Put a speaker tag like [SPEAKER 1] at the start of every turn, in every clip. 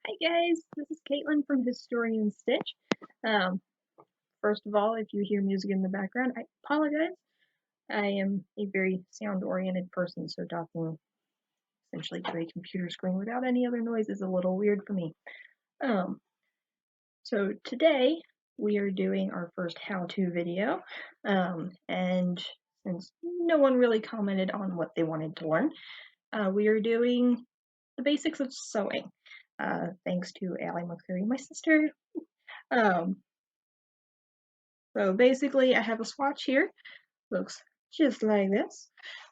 [SPEAKER 1] Hi guys, this is Caitlin from Historian Stitch. Um, First of all, if you hear music in the background, I apologize. I am a very sound-oriented person, so talking essentially to a computer screen without any other noise is a little weird for me. Um, so today we are doing our first how-to video, and since no one really commented on what they wanted to learn, we are doing the basics of sewing. Thanks to Allie McCreary, my sister. Um, so basically I have a swatch here, looks just like this.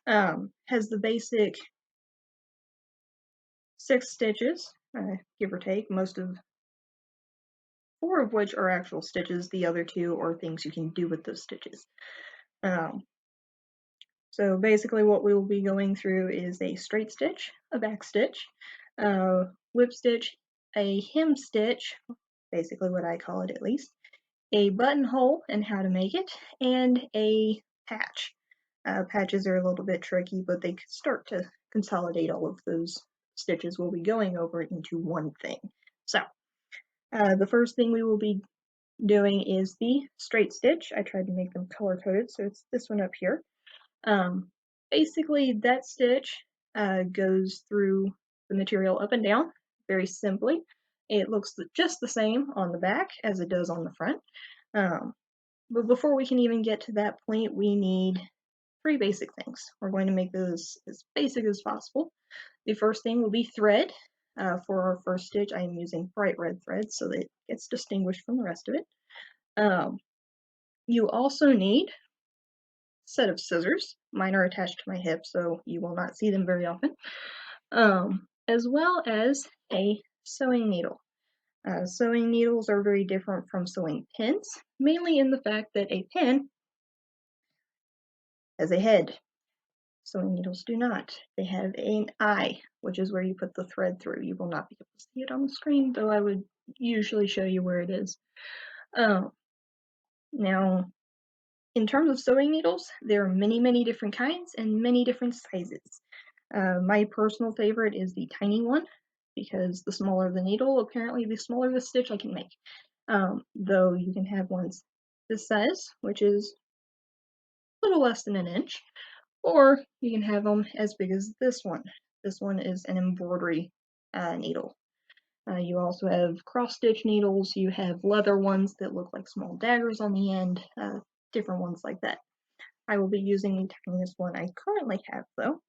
[SPEAKER 1] Has the basic 6 stitches, give or take, most of 4 of which are actual stitches, the other 2 are things you can do with those stitches. So basically what we will be going through is a straight stitch, a back stitch, whip stitch, a hem stitch, basically what I call it at least, a buttonhole and how to make it, and a patch. Patches are a little bit tricky, but they start to consolidate all of those stitches we'll be going over into one thing. So, the first thing we will be doing is the straight stitch. I tried to make them color coded, so it's this one up here. Basically, that stitch goes through the material up and down very simply. It looks just the same on the back as it does on the front. But before we can even get to that point, we need 3 basic things. We're going to make this as basic as possible. The first thing will be thread. For our first stitch, I am using bright red thread so that it gets distinguished from the rest of it. You also need a set of scissors. Mine are attached to my hip, so you will not see them very often. As well as a sewing needle. Sewing needles are very different from sewing pins, mainly in the fact that a pin has a head. Sewing needles do not. They have an eye, which is where you put the thread through. You will not be able to see it on the screen, though I would usually show you where it is. Now, in terms of sewing needles, there are many different kinds and many different sizes. My personal favorite is the tiny one, because the smaller the needle, apparently the smaller the stitch I can make. Though you can have ones this size, which is a little less than an inch, or you can have them as big as this one. This one is an embroidery needle. You also have cross-stitch needles, you have leather ones that look like small daggers on the end, different ones like that. I will be using the tiniest one I currently have though.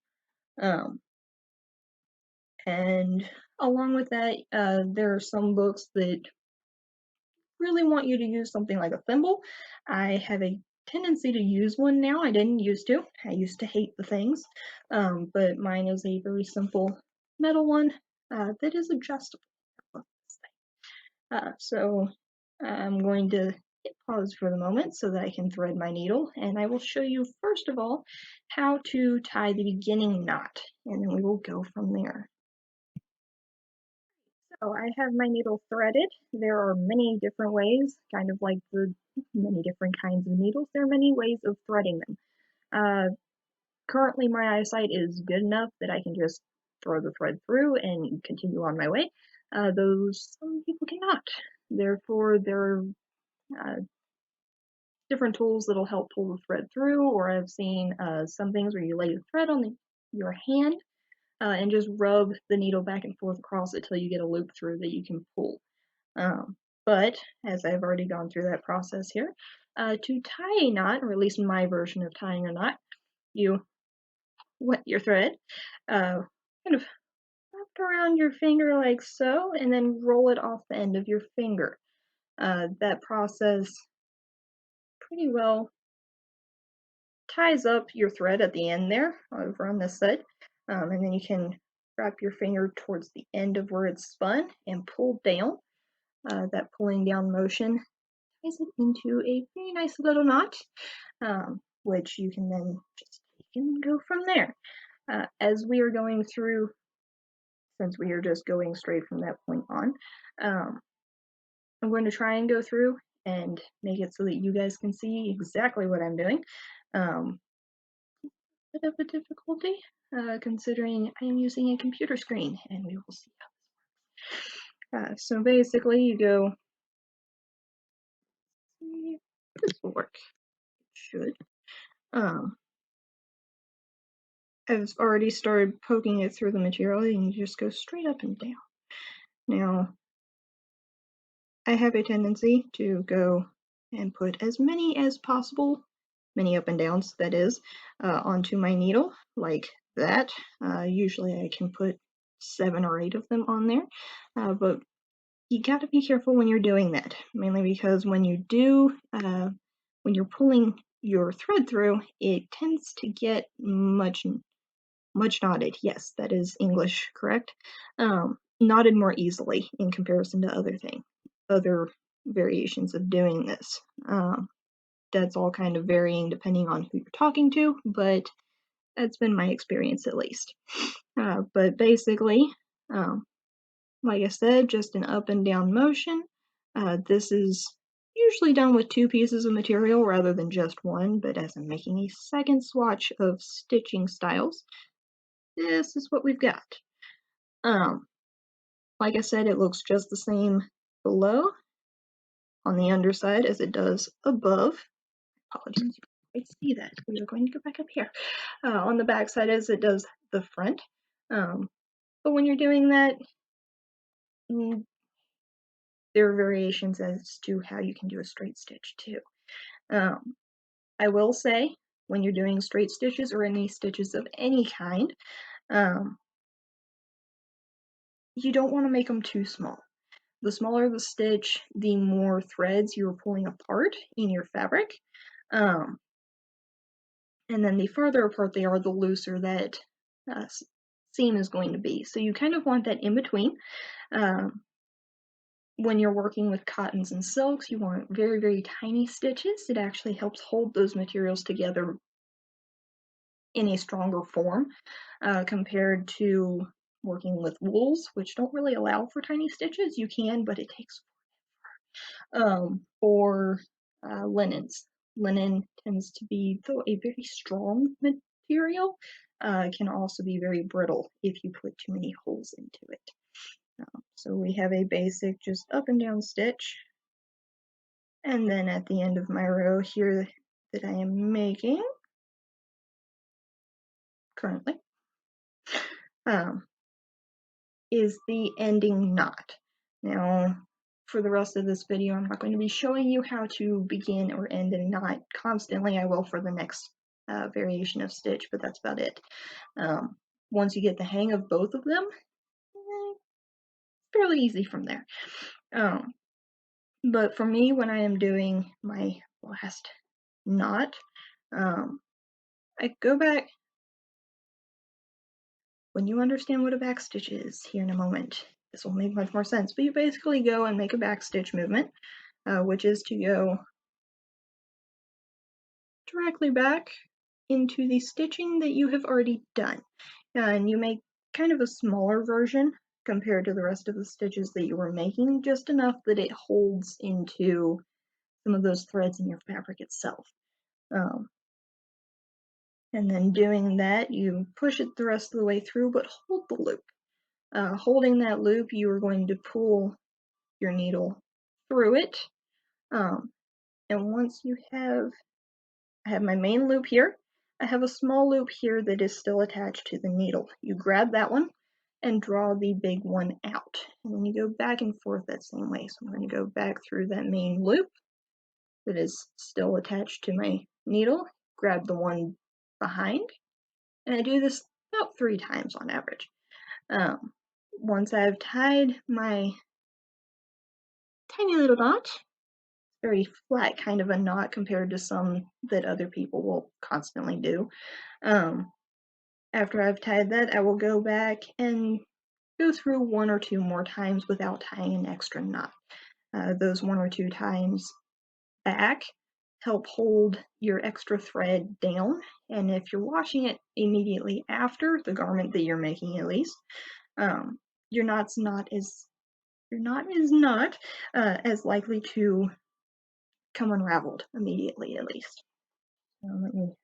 [SPEAKER 1] And along with that, there are some books that really want you to use something like a thimble. I have a tendency to use one now. I didn't used to. I used to hate the things, but mine is a very simple metal one that is adjustable. So I'm going to hit pause for the moment so that I can thread my needle, and I will show you first of all how to tie the beginning knot, and then we will go from there. So I have my needle threaded. There are many different ways, kind of like the many different kinds of needles. There are many ways of threading them. Currently my eyesight is good enough that I can just throw the thread through and continue on my way. Some people cannot. Therefore, there are different tools that'll help pull the thread through, or I've seen some things where you lay the thread on your hand and just rub the needle back and forth across it till you get a loop through that you can pull. But as I've already gone through that process here, to tie a knot, or at least my version of tying a knot, you wet your thread, kind of wrap it around your finger like so, and then roll it off the end of your finger. That process pretty well ties up your thread at the end there, over on this side, and then you can wrap your finger towards the end of where it's spun and pull down. That pulling down motion ties it into a very nice little knot, which you can then just take and go from there. As we are going through, since we are just going straight from that point on, I'm going to try and go through and make it so that you guys can see exactly what I'm doing. Bit of a difficulty, considering I am using a computer screen, and we will see how this works. So basically you go, this will work, it should. I've already started poking it through the material, and you just go straight up and down. Now, I have a tendency to go and put as many as possible, many up and downs that is, onto my needle, like that. Usually I can put 7 or 8 of them on there, but you gotta be careful when you're doing that, mainly because when you do, when you're pulling your thread through, it tends to get much knotted. Yes, that is English, correct? Knotted more easily in comparison to other variations of doing this. That's all kind of varying depending on who you're talking to, but that's been my experience at least. But basically, like I said, just an up and down motion. This is usually done with 2 pieces of material rather than just one, but as I'm making a second swatch of stitching styles, this is what we've got. Like I said, it looks just the same below on the underside as it does above. Apologies, you can't see that. We are going to go back up here. On the back side as it does the front. But when you're doing that, there are variations as to how you can do a straight stitch too. I will say, when you're doing straight stitches or any stitches of any kind, you don't want to make them too small. The smaller the stitch, the more threads you're pulling apart in your fabric. And then the farther apart they are, the looser that seam is going to be. So you kind of want that in between. When you're working with cottons and silks, you want very, very tiny stitches. It actually helps hold those materials together in a stronger form compared to working with wools, which don't really allow for tiny stitches. You can, but it takes for linens. Linen tends to be, though a very strong material, can also be very brittle if you put too many holes into it. So we have a basic just up and down stitch, and then at the end of my row here that I am making currently is the ending knot. Now, for the rest of this video, I'm not going to be showing you how to begin or end a knot constantly. I will for the next variation of stitch, but that's about it. Once you get the hang of both of them, fairly easy from there. But for me, when I am doing my last knot, I go back. When you understand what a backstitch is here in a moment, this will make much more sense. But you basically go and make a backstitch movement, which is to go directly back into the stitching that you have already done. And you make kind of a smaller version compared to the rest of the stitches that you were making, just enough that it holds into some of those threads in your fabric itself. And then doing that, you push it the rest of the way through, but hold the loop. Holding that loop, you are going to pull your needle through it. And once you have, I have my main loop here. I have a small loop here that is still attached to the needle. You grab that one and draw the big one out. And then you go back and forth that same way. So I'm going to go back through that main loop that is still attached to my needle, grab the one behind, and I do this about 3 times on average. Once I've tied my tiny little knot, very flat kind of a knot compared to some that other people will constantly do. After I've tied that, I will go back and go through 1 or 2 more times without tying an extra knot. Those 1 or 2 times back help hold your extra thread down, and if you're washing it immediately after the garment that you're making, at least, your knot's not as as likely to come unraveled immediately, at least. So let me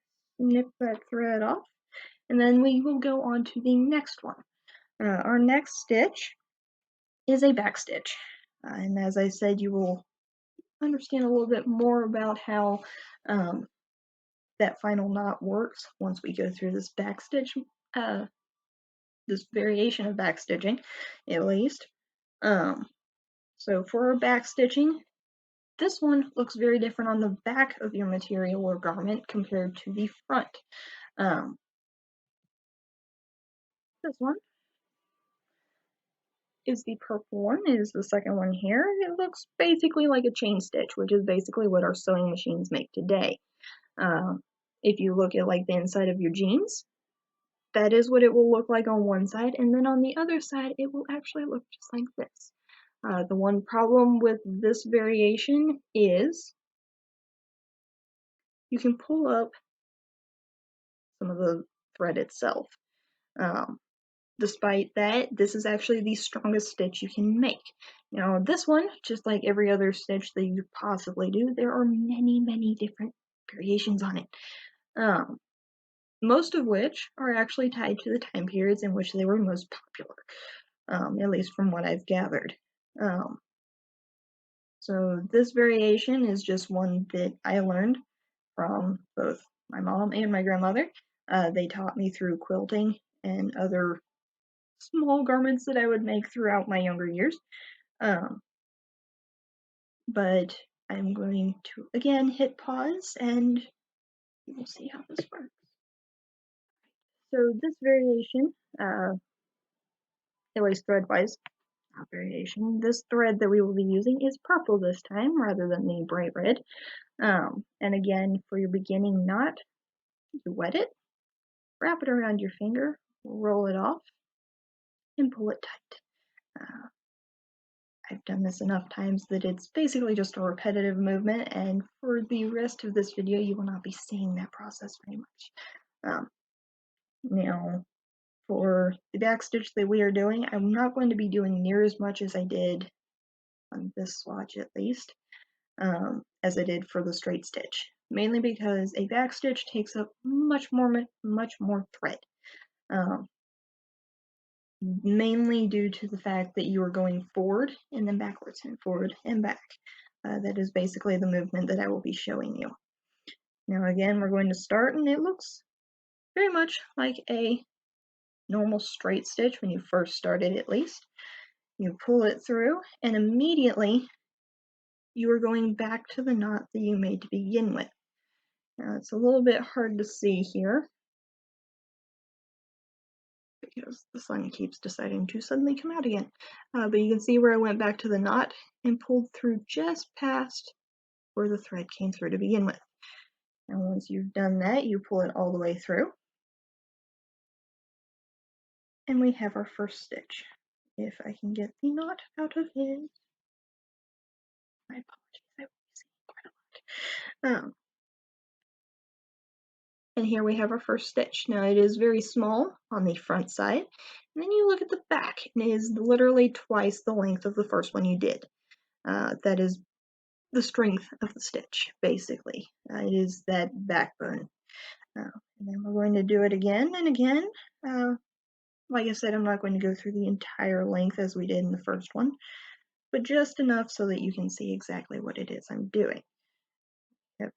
[SPEAKER 1] snip that thread off, and then we will go on to the next one. Our next stitch is a backstitch. And as I said, you will understand a little bit more about how that final knot works once we go through this backstitch, this variation of backstitching, at least. So for backstitching, this one looks very different on the back of your material or garment compared to the front. This one is the purple one, is the second one here. It looks basically like a chain stitch, which is basically what our sewing machines make today. If you look at like the inside of your jeans, that is what it will look like on one side, and then on the other side it will actually look just like this. The one problem with this variation is you can pull up some of the thread itself. Despite that, this is actually the strongest stitch you can make. Now this one, just like every other stitch that you could possibly do, there are many different variations on it. Most of which are actually tied to the time periods in which they were most popular, at least from what I've gathered. So this variation is just one that I learned from both my mom and my grandmother. They taught me through quilting and other small garments that I would make throughout my younger years. But I'm going to again hit pause and we'll see how this works. So this variation, at least thread-wise, variation, this thread that we will be using is purple this time rather than the bright red. And again, for your beginning knot, you wet it, wrap it around your finger, roll it off, and pull it tight. I've done this enough times that it's basically just a repetitive movement, and for the rest of this video you will not be seeing that process very much. Now, for the backstitch that we are doing, I'm not going to be doing near as much as I did on this swatch at least, as I did for the straight stitch, mainly because a backstitch takes up much more thread. Mainly due to the fact that you are going forward and then backwards and forward and back. That is basically the movement that I will be showing you. Now again, we're going to start, and it looks very much like a normal straight stitch when you first start it, at least. You pull it through, and immediately you are going back to the knot that you made to begin with. Now it's a little bit hard to see here because the sun keeps deciding to suddenly come out again. But you can see where I went back to the knot and pulled through just past where the thread came through to begin with. And once you've done that, you pull it all the way through. And we have our first stitch. If I can get the knot out of it. My apologies, I will be seeing quite a lot. And here we have our first stitch. Now it is very small on the front side, and then you look at the back, and it is literally twice the length of the first one you did. That is the strength of the stitch, basically. It is that backbone. And then we're going to do it again and again. Like I said, I'm not going to go through the entire length as we did in the first one, but just enough so that you can see exactly what it is I'm doing. Yep.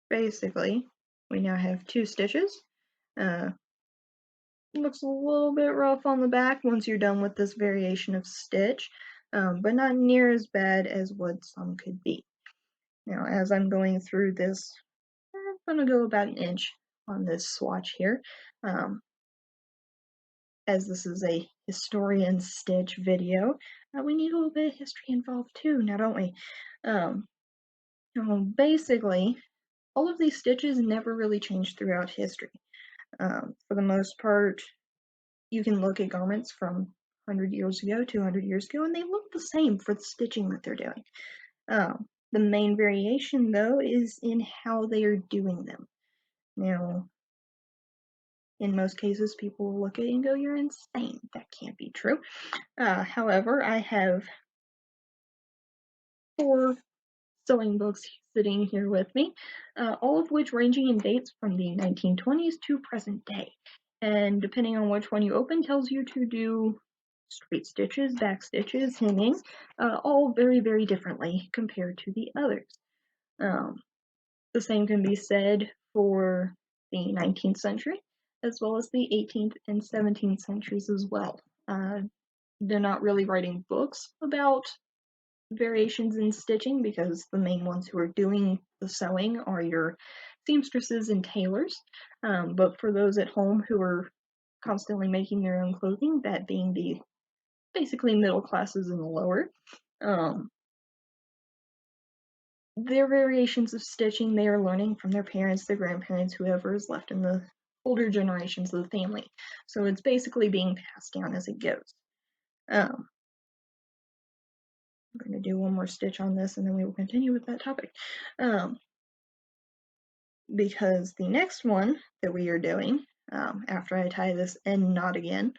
[SPEAKER 1] Basically, we now have two stitches. Looks a little bit rough on the back once you're done with this variation of stitch, but not near as bad as what some could be. Now, as I'm going through this, I'm going to go about an inch on this swatch here. As this is a historian stitch video, we need a little bit of history involved too, now don't we? Basically, all of these stitches never really changed throughout history. For the most part, you can look at garments from 100 years ago, 200 years ago, and they look the same for the stitching that they're doing. The main variation, though, is in how they are doing them. Now, in most cases, people will look at it and go, "You're insane. That can't be true." However, I have 4 sewing books sitting here with me, all of which ranging in dates from the 1920s to present day. and depending on which one you open tells you to do straight stitches, back stitches, hemming, all very, very differently compared to the others. The same can be said for the 19th century, as well as the 18th and 17th centuries as well. They're not really writing books about variations in stitching because the main ones who are doing the sewing are your seamstresses and tailors. But for those at home who are constantly making their own clothing, that being the basically middle classes and the lower, their variations of stitching they are learning from their parents, their grandparents, whoever is left in the older generations of the family. So it's basically being passed down as it goes. I'm going to do one more stitch on this and then we will continue with that topic. Because the next one that we are doing, after I tie this end knot again,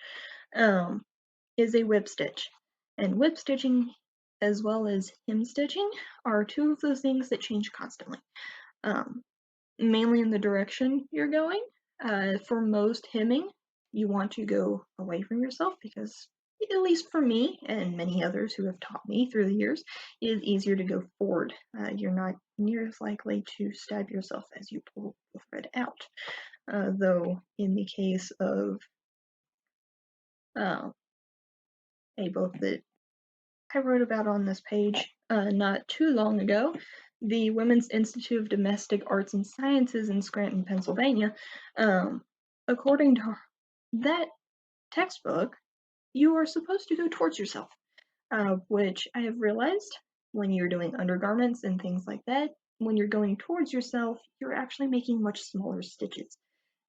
[SPEAKER 1] is a whip stitch. And whip stitching as well as hem stitching are two of those things that change constantly. Mainly in the direction you're going. For most hemming, you want to go away from yourself because, at least for me and many others who have taught me through the years, it is easier to go forward. You're not near as likely to stab yourself as you pull the thread out. Though, in the case of a book that I wrote about on this page not too long ago, the Women's Institute of Domestic Arts and Sciences in Scranton, Pennsylvania. According to that textbook, you are supposed to go towards yourself, which I have realized when you're doing undergarments and things like that, when you're going towards yourself, you're actually making much smaller stitches.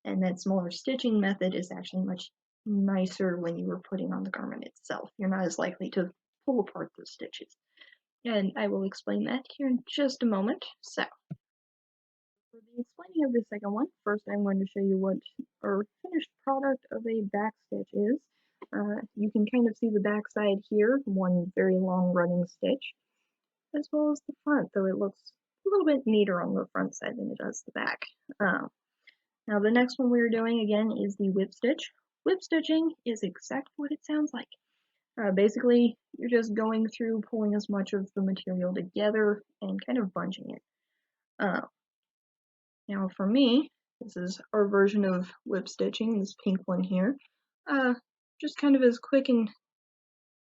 [SPEAKER 1] And that smaller stitching method is actually much nicer when you are putting on the garment itself. You're not as likely to pull apart those stitches. And I will explain that here in just a moment. So, for the explaining of the second one, first I'm going to show you what our finished product of a backstitch is. You can kind of see the back side here, one very long running stitch, as well as the front, though it looks a little bit neater on the front side than it does the back. Now the next one we're doing again is the whip stitch. Whip stitching is exactly what it sounds like. Basically, you're just going through pulling as much of the material together and kind of bunching it. Now for me, this is our version of whip stitching, this pink one here. Just kind of as quick and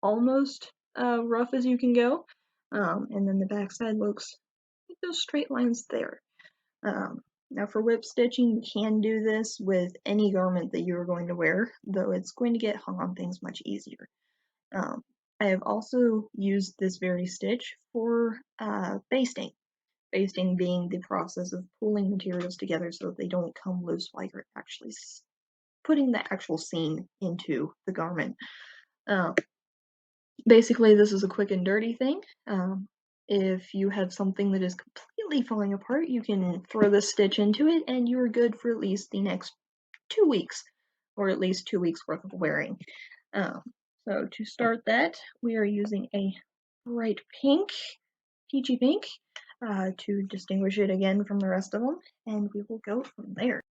[SPEAKER 1] almost rough as you can go. And then the back side looks like those straight lines there. Now for whip stitching, you can do this with any garment that you're going to wear, though it's going to get hung on things much easier. I have also used this very stitch for basting. Basting being the process of pulling materials together so that they don't come loose while you're actually putting the actual seam into the garment. Basically, this is a quick and dirty thing. If you have something that is completely falling apart, you can throw this stitch into it and you're good for at least the next 2 weeks, or at least 2 weeks worth of wearing. So to start that, we are using a bright pink, peachy pink, to distinguish it again from the rest of them, and we will go from there.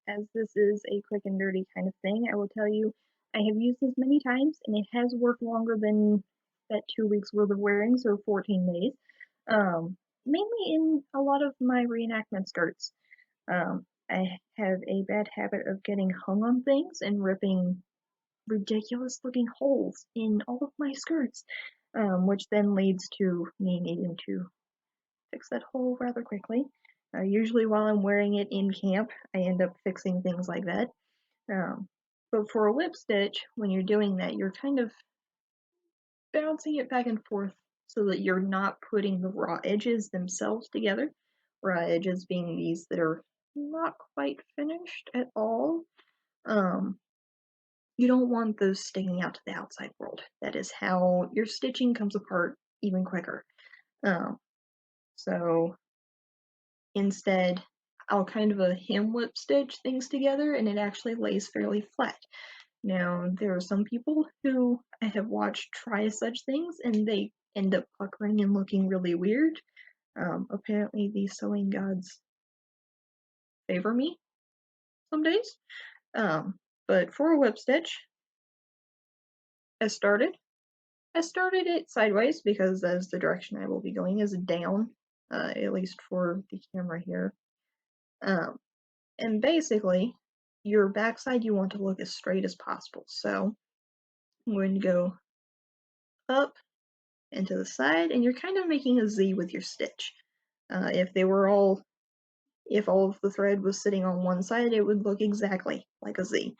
[SPEAKER 1] As this is a quick and dirty kind of thing, I will tell you, I have used this many times, and it has worked longer than that 2 weeks worth of wearing, so 14 days. Mainly in a lot of my reenactment skirts. I have a bad habit of getting hung on things and ripping ridiculous looking holes in all of my skirts, which then leads to me needing to fix that hole rather quickly. Usually while I'm wearing it in camp, I end up fixing things like that. But for a whip stitch, when you're doing that, you're kind of bouncing it back and forth so that you're not putting the raw edges themselves together. Raw edges being these that are not quite finished at all. You don't want those sticking out to the outside world. That is how your stitching comes apart even quicker. So instead, I'll kind of a hem whip stitch things together and it actually lays fairly flat. Now, there are some people who I have watched try such things and they end up puckering and looking really weird. Apparently, the sewing gods favor me some days. But for a whip stitch, I started it sideways because that is the direction I will be going, is down, at least for the camera here. And basically, your backside you want to look as straight as possible. So I'm going to go up and to the side, and you're kind of making a Z with your stitch. If all of the thread was sitting on one side, it would look exactly like a Z.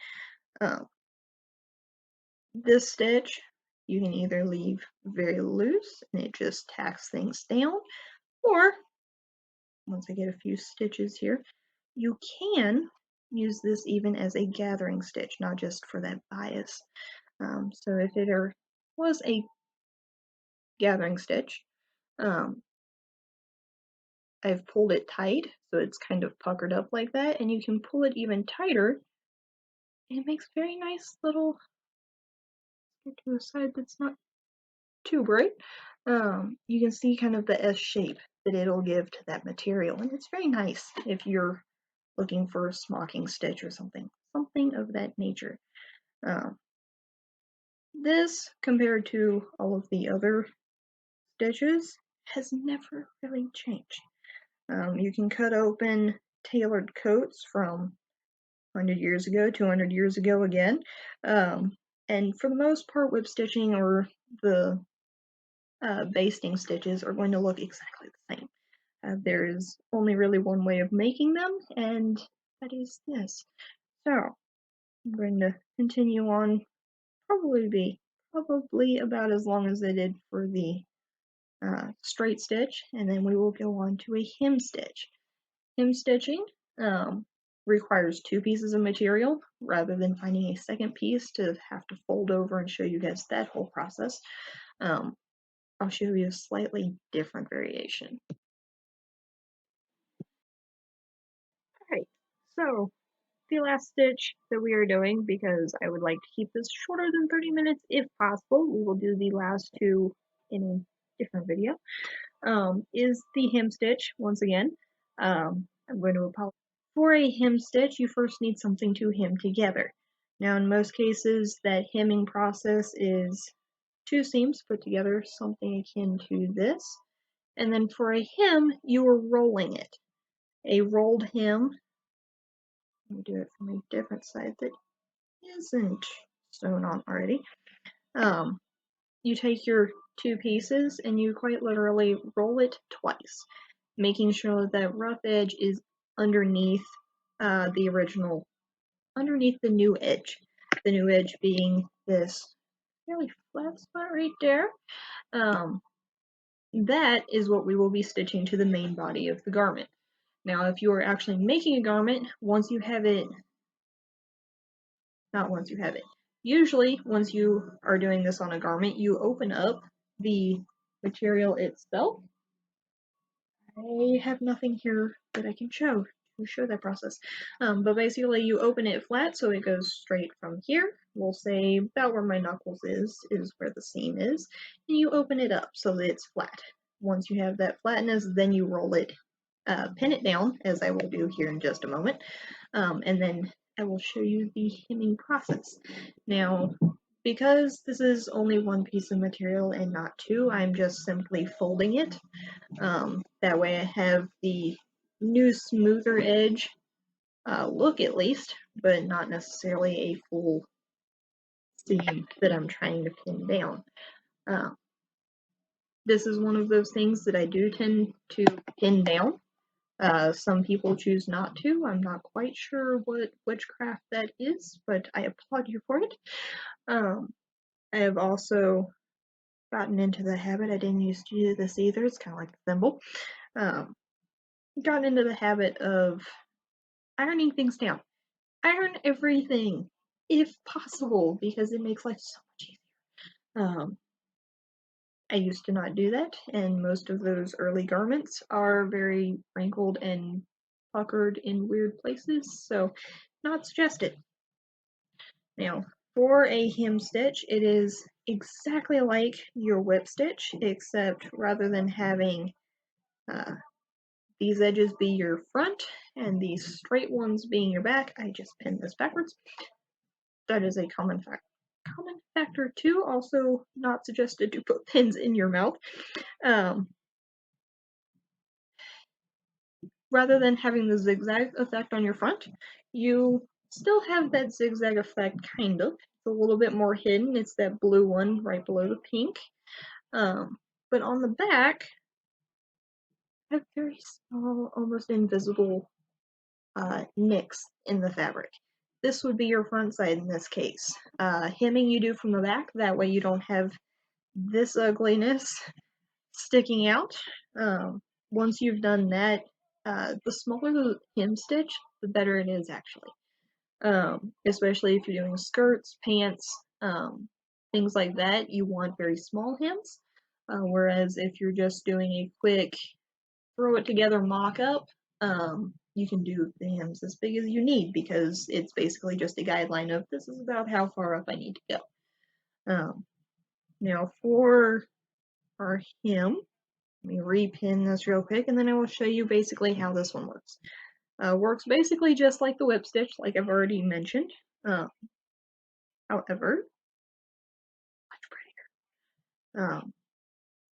[SPEAKER 1] This stitch you can either leave very loose and it just tacks things down, or once I get a few stitches here, you can use this even as a gathering stitch, not just for that bias. So if it was a gathering stitch, I've pulled it tight, so it's kind of puckered up like that, and you can pull it even tighter. It makes very nice little, to a side that's not too bright. You can see kind of the S shape that it'll give to that material, and it's very nice if you're looking for a smocking stitch or something of that nature. This, compared to all of the other stitches, has never really changed. You can cut open tailored coats from 100 years ago, 200 years ago again, and for the most part, whip stitching or the basting stitches are going to look exactly the same. There is only really one way of making them, and that is this. So I'm going to continue on, probably about as long as I did for the straight stitch, and then we will go on to a hem stitch. Hem stitching requires two pieces of material rather than finding a second piece to have to fold over and show you guys that whole process. I'll show you a slightly different variation. Alright, so the last stitch that we are doing, because I would like to keep this shorter than 30 minutes if possible, we will do the last two in a different video, is the hem stitch once again. I'm going to apologize. For a hem stitch, you first need something to hem together. Now, in most cases, that hemming process is two seams put together, something akin to this. And then for a hem, you are rolling it. A rolled hem, let me do it from a different side that isn't sewn on already. You take your two pieces and you quite literally roll it twice, making sure that rough edge is underneath the original, underneath the new edge. The new edge being this really flat spot right there. That is what we will be stitching to the main body of the garment. Now, if you are actually making a garment, once you have it, usually once you are doing this on a garment, you open up the material itself. I have nothing here that I can show to show that process. But basically you open it flat so it goes straight from here. We'll say about where my knuckles is where the seam is. And you open it up so that it's flat. Once you have that flatness, then you roll it, pin it down, as I will do here in just a moment. And then I will show you the hemming process. Now, because this is only one piece of material and not two, I'm just simply folding it. That way I have the new smoother edge look at least, but not necessarily a full seam that I'm trying to pin down. This is one of those things that I do tend to pin down. Some people choose not to. I'm not quite sure what witchcraft that is, but I applaud you for it. I have also gotten into the habit, I didn't used to do this either, it's kind of like the thimble, gotten into the habit of ironing things down. Iron everything, if possible, because it makes life so much easier. I used to not do that, and most of those early garments are very wrinkled and puckered in weird places, so not suggested. Now, for a hem stitch, it is exactly like your whip stitch, except rather than having these edges be your front and these straight ones being your back. I just pinned this backwards. That is a common factor too. Also not suggested to put pins in your mouth. Rather than having the zigzag effect on your front, you still have that zigzag effect, kind of. It's a little bit more hidden. It's that blue one right below the pink. But on the back, I have very small, almost invisible nicks in the fabric. This would be your front side in this case. Hemming you do from the back, that way you don't have this ugliness sticking out. Once you've done that, the smaller the hem stitch, the better it is actually. Especially if you're doing skirts, pants, things like that, you want very small hems. Whereas if you're just doing a quick throw it together mock-up, you can do the hems as big as you need because it's basically just a guideline of this is about how far up I need to go. Now for our hem, let me repin this real quick and then I will show you basically how this one works. Works basically just like the whip stitch, like I've already mentioned. However, much prettier.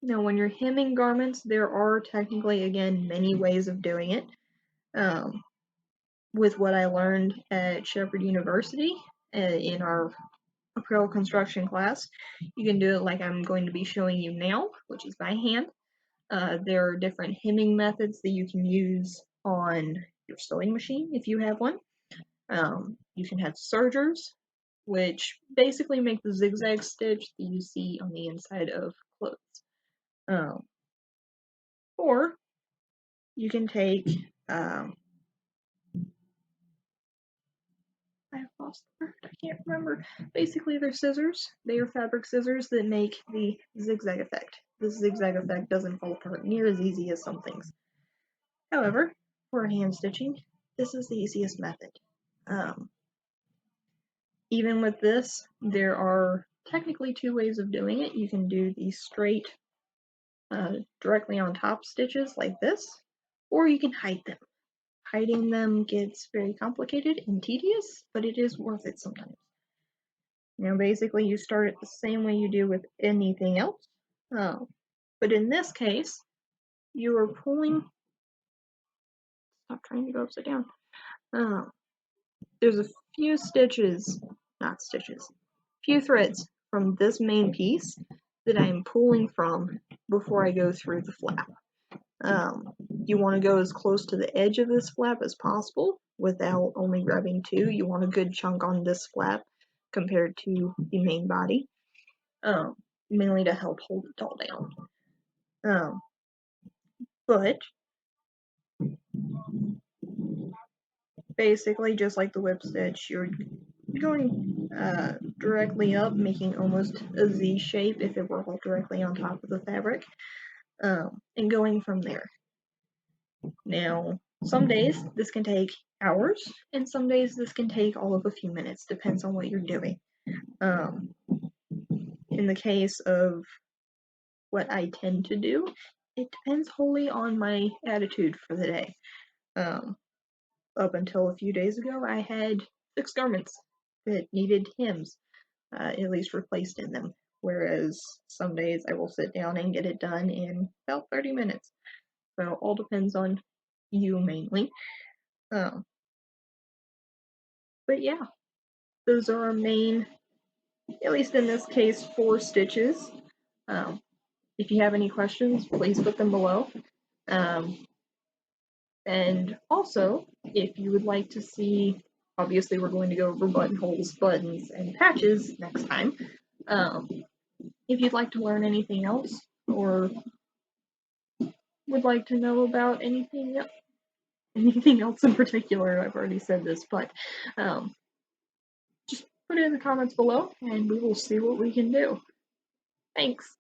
[SPEAKER 1] Now when you're hemming garments, there are technically, again, many ways of doing it. With what I learned at Shepherd University in our apparel construction class, you can do it like I'm going to be showing you now, which is by hand. There are different hemming methods that you can use on your sewing machine if you have one. You can have sergers, which basically make the zigzag stitch that you see on the inside of clothes. Or you can take, I've lost the word, I can't remember. Basically, they're scissors. They are fabric scissors that make the zigzag effect. The zigzag effect doesn't fall apart near as easy as some things. However, for hand stitching, this is the easiest method. Even with this, there are technically two ways of doing it. You can do the straight, directly on top stitches like this, or you can hide them. Hiding them gets very complicated and tedious, but it is worth it sometimes. Now basically you start it the same way you do with anything else, but in this case, you are pulling, stop trying to go upside down, there's a few few threads from this main piece that I'm pulling from before I go through the flap. You want to go as close to the edge of this flap as possible without only grabbing two. You want a good chunk on this flap compared to the main body, mainly to help hold it all down. But basically, just like the whip stitch, you're going directly up, making almost a Z shape if it were all directly on top of the fabric, and going from there. Now, some days this can take hours, and some days this can take all of a few minutes, depends on what you're doing. In the case of what I tend to do, it depends wholly on my attitude for the day. Up until a few days ago, I had 6 garments that needed hems, at least replaced in them, whereas some days I will sit down and get it done in about 30 minutes. So all depends on you mainly. But yeah, those are our main, at least in this case, 4 stitches. If you have any questions, please put them below. And also, if you would like to see, obviously we're going to go over buttonholes, buttons, and patches next time. If you'd like to learn anything else, or would like to know about anything else in particular, I've already said this, but just put it in the comments below, and we will see what we can do. Thanks!